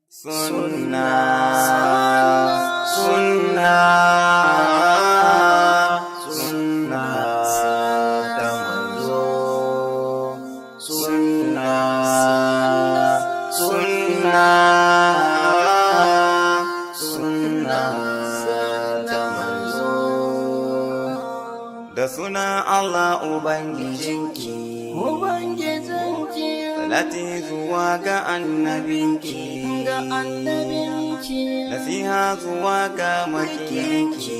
Sunna, sunna, sunna ta manzo. Sunna, sunna, sunna ta manzo. Da sunan Allah Ubangijinki, salati zuwa ga annabinki, nasiha zuwa ga makiyanki,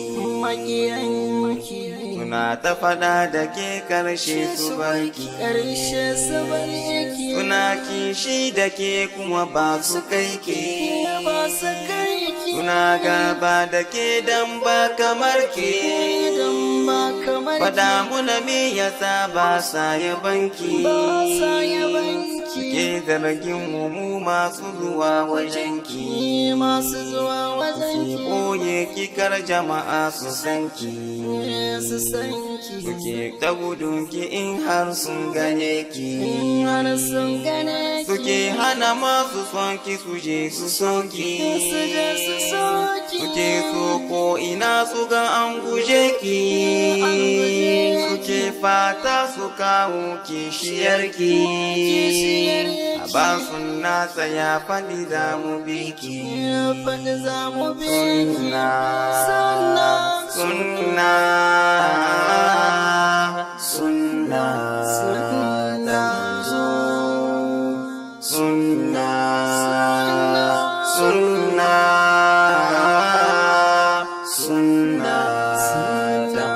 suna ta fada da ke karshe su barki, suna kishi da ke kuma ba su kai ke, suna gaba da ke dan ba kamar ke. Fada muna me yasa ba sa yabanki, ke zargin mu masu zuwa wajenki, ki ɓoye kikar jama'a su sanki, suke ta gudunki in har sun gane ki, suke hana masu sonki su je su soki, suke so ko ina su ga an guje ki, suke fata su kawo kishiyarki. A ba sunna tsaya faɗi za mu bi ki. Sunna, sunna, sunna ta manzo. Sunna, sunna, sunna ta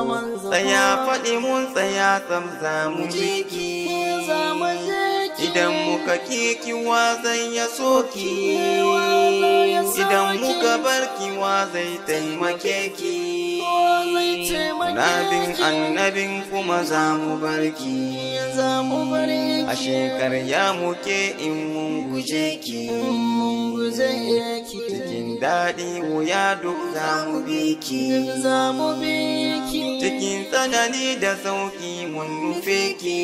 manzo. Tsaya faɗi mun tsaya tsam za mu bi ki. Idan muka kiki wa zai ya soki, idan muka barki wa zai taimake ki. Nabin annabin kuma za mu barki, a shekarya muke in mun guje ki. Cikin daɗi wuya duk za mu bi ki, cikin tsanani da sauƙi mun nufe ki.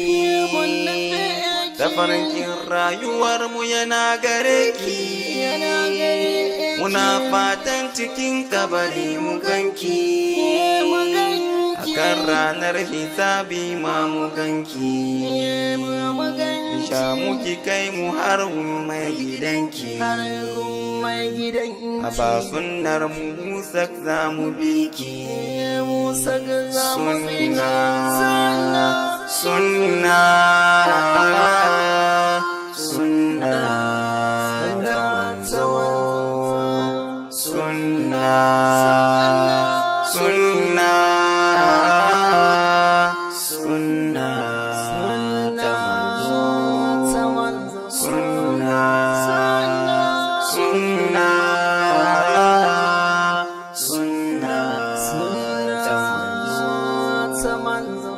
Tafarkin rayuwarmu yana gare ki, muna fatan cikin kabari mu ganki, akan ranar hisabi ma mu ganki, isha muki kai mu har mai gidanki. A ba sunnar Musa za mu bi ki. Sunna, sunna, sunna ta manzo. Sunna, sunna, sunna ta manzo. Sunna, sunna, sunna ta manzo.